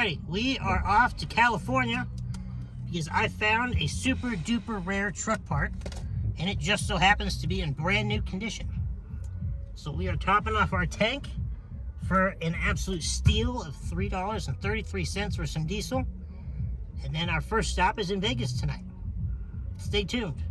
Alrighty, we are off to California because I found a super duper rare truck part and it just so happens to be in brand new condition. So we are topping off our tank for an absolute steal of $3.33 for some diesel. And then our first stop is in Vegas tonight. Stay tuned.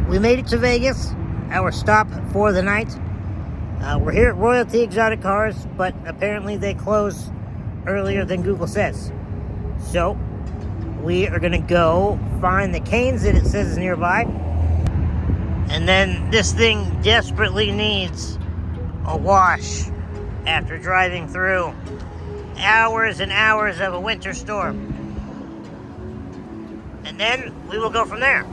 We made it to Vegas, our stop for the night. We're here at Royalty Exotic Cars, but apparently they close earlier than Google says. So, we are gonna go find the Canes that it says is nearby. And then this thing desperately needs a wash after driving through hours and hours of a winter storm. And then we will go from there.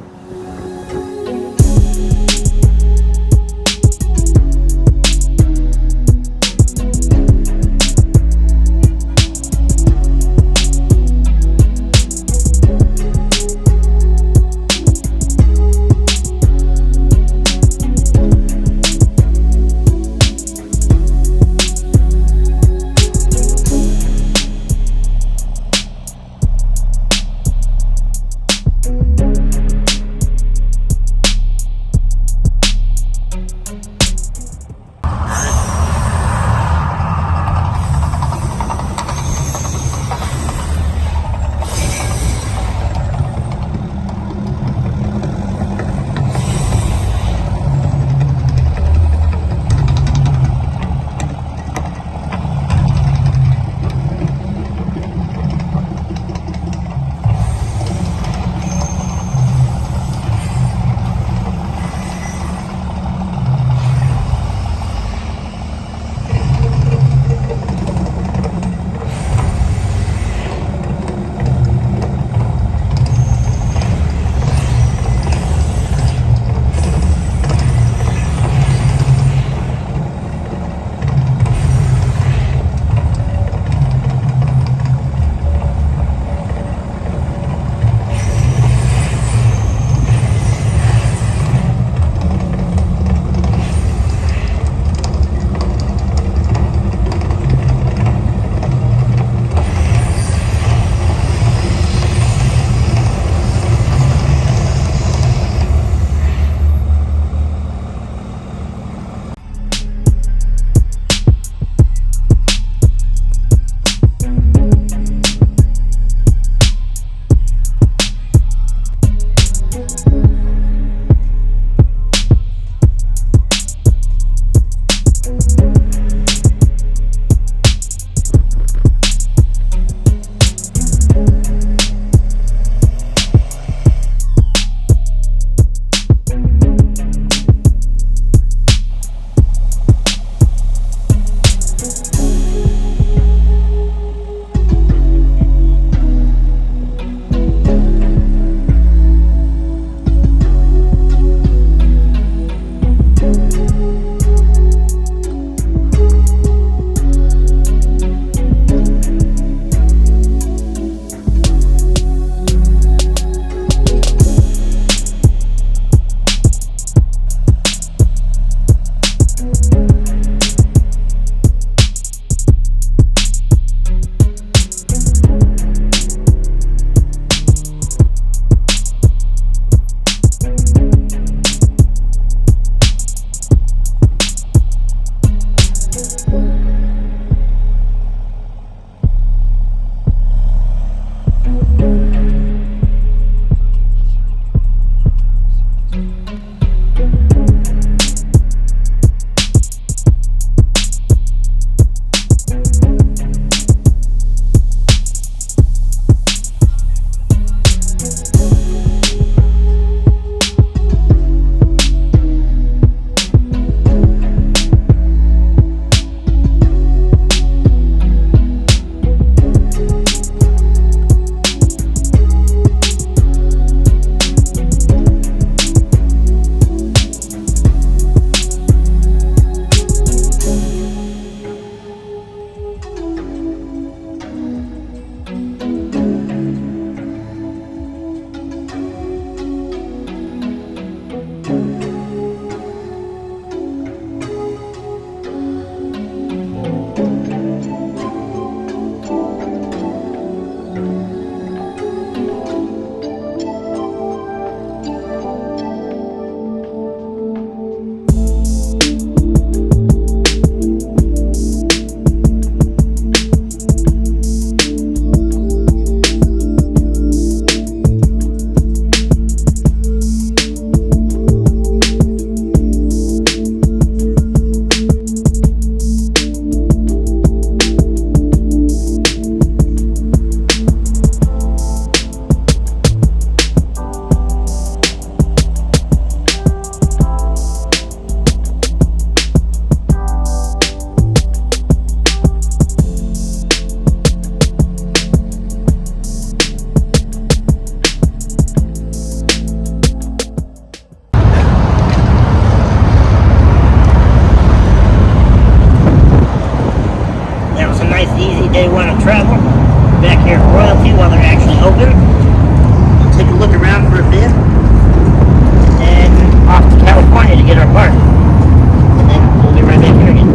here at Royalty while they're actually open. We'll take a look around for a bit. And off to California to get our part. And then we'll be right back here again.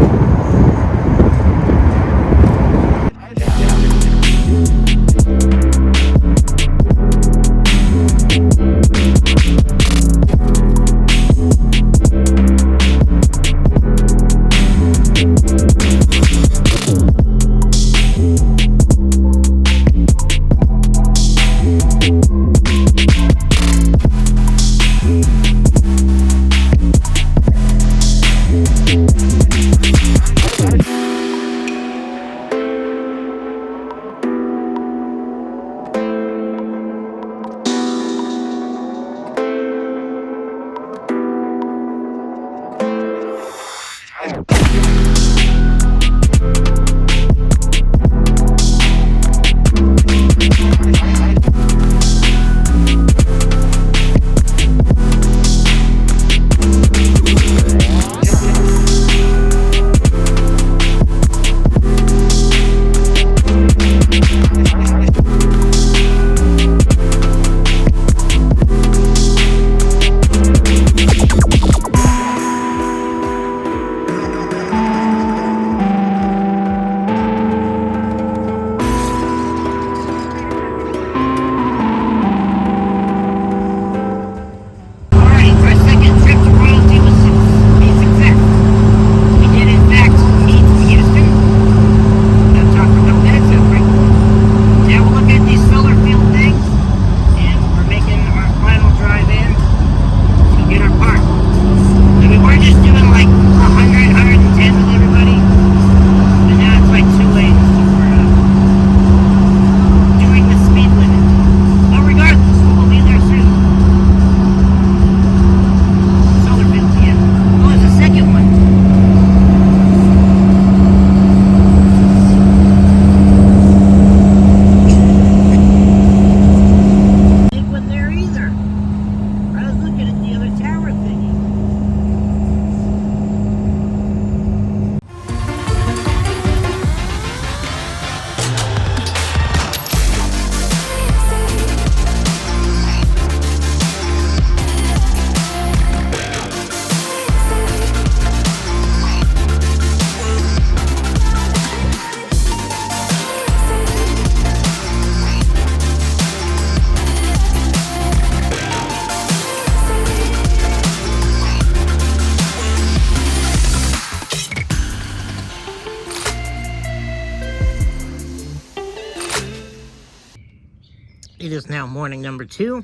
It is now morning number 2.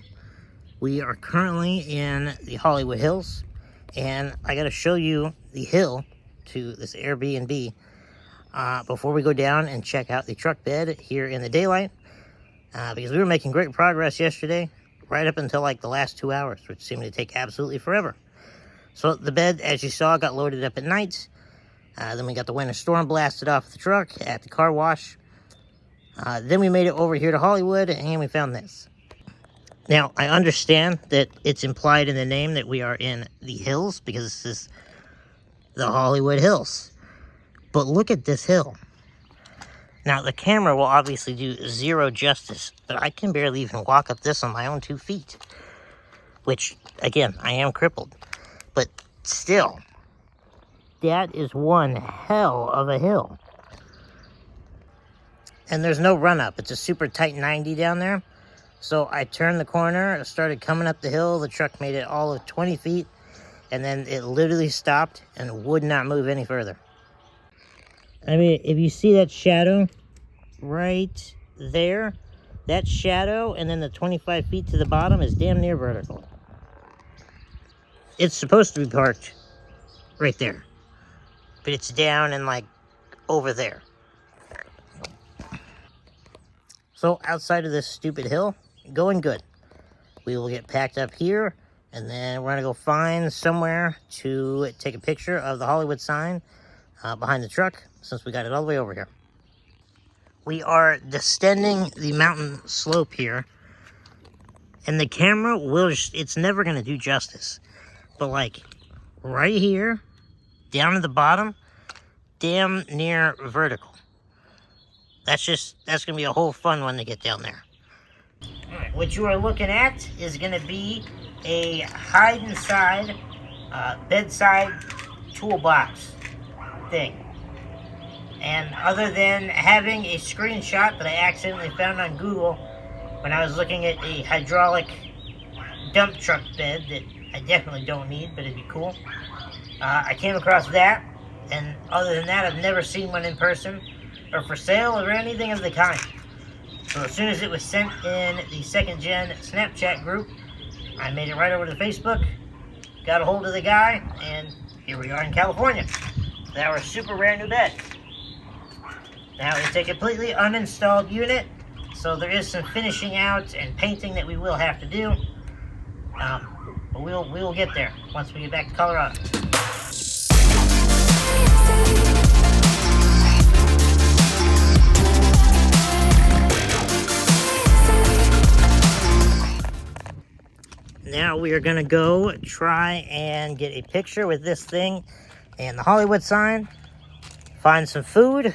We are currently in the Hollywood Hills, and I got to show you the hill to this Airbnb before we go down and check out the truck bed here in the daylight, because we were making great progress yesterday, right up until like the last 2 hours, which seemed to take absolutely forever. So the bed, as you saw, got loaded up at night. Then we got the winter storm blasted off the truck at the car wash. Then we made it over here to Hollywood, and we found this. Now, I understand that it's implied in the name that we are in the hills, because this is the Hollywood Hills. But look at this hill. Now, the camera will obviously do zero justice, but I can barely even walk up this on my own 2 feet. Which, again, I am crippled. But still, that is one hell of a hill. And there's no run-up. It's a super tight 90 down there. So I turned the corner, started coming up the hill. The truck made it all of 20 feet. And then it literally stopped and would not move any further. I mean, if you see that shadow right there, that shadow and then the 25 feet to the bottom is damn near vertical. It's supposed to be parked right there. But it's down and like over there. So outside of this stupid hill, going good. We will get packed up here, and then we're going to go find somewhere to take a picture of the Hollywood sign behind the truck, since we got it all the way over here. We are descending the mountain slope here, and the camera will it's never going to do justice. But like right here, down to the bottom, damn near vertical. that's gonna be a whole fun one to get down there. All right, what you are looking at is gonna be a hide inside bedside toolbox thing. And other than having a screenshot that I accidentally found on Google when I was looking at a hydraulic dump truck bed that I definitely don't need, but it'd be cool. I came across that, and other than that, I've never seen one in person or for sale or anything of the kind. So as soon as it was sent in the Second Gen Snapchat group, I made it right over to Facebook, got a hold of the guy, and here we are in California with our super rare new bed. Now, it's a completely uninstalled unit, so there is some finishing out and painting that we will have to do. But we will get there once we get back to Colorado. Now we are gonna go try and get a picture with this thing and the Hollywood sign, find some food,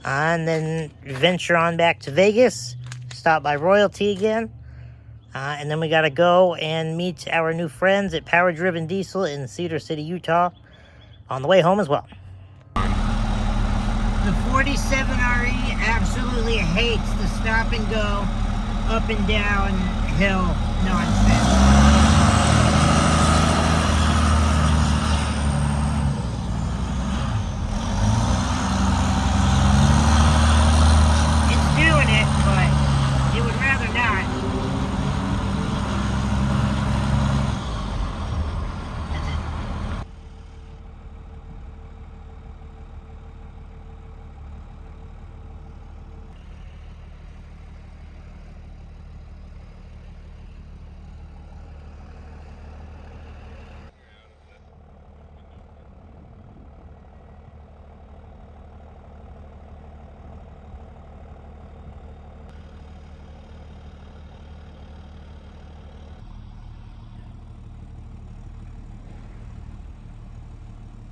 and then venture on back to Vegas, stop by Royalty again, and then we gotta go and meet our new friends at Power Driven Diesel in Cedar City, Utah, on the way home as well. The 47RE absolutely hates the stop and go, up and down hill nonsense.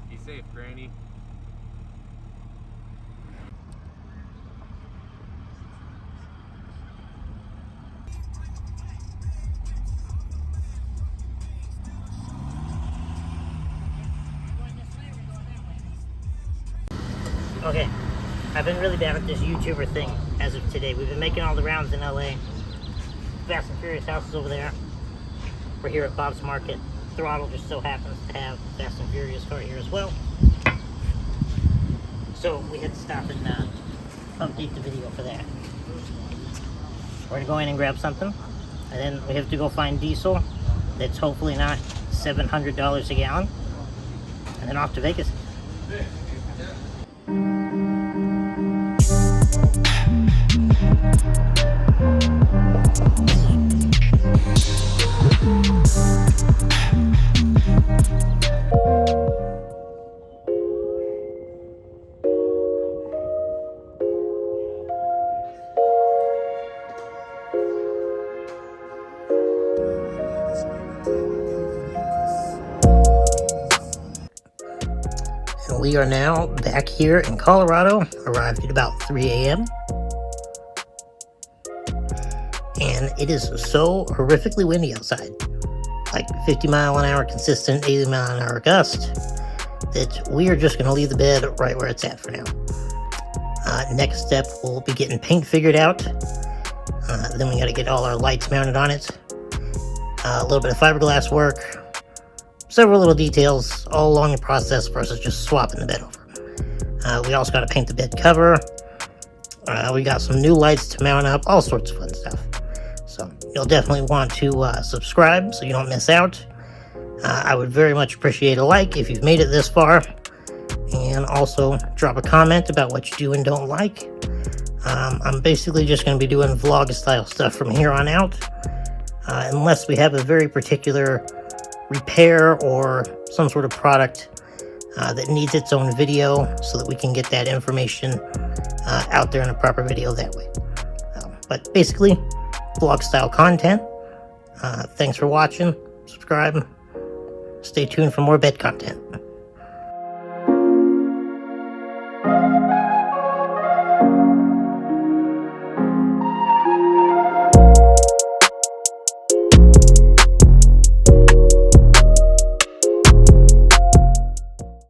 Be safe, Granny. Okay, I've been really bad at this YouTuber thing as of today. We've been making all the rounds in LA. Fast and Furious house is over there. We're here at Bob's Market. Throttle just so happens to have Fast and Furious car here as well. So we had to stop and update the video for that. We're gonna go in and grab something, and then we have to go find diesel that's hopefully not $700 a gallon, and then off to Vegas. We are now back here in Colorado, arrived at about 3 a.m. And it is so horrifically windy outside, like 50-mile-an-hour consistent 80-mile-an-hour gust, that we are just going to leave the bed right where it's at for now. Next step, we'll be getting paint figured out. Then we got to get all our lights mounted on it. A little bit of fiberglass work. Several little details all along the process versus just swapping the bed over. We also got to paint the bed cover. We got some new lights to mount up, all sorts of fun stuff. So you'll definitely want to subscribe so you don't miss out. I would very much appreciate a like if you've made it this far. And also drop a comment about what you do and don't like. I'm basically just going to be doing vlog style stuff from here on out. Unless we have a very particular repair or some sort of product that needs its own video so that we can get that information out there in a proper video that way. But basically, vlog style content. Thanks for watching. Subscribe. Stay tuned for more bed content.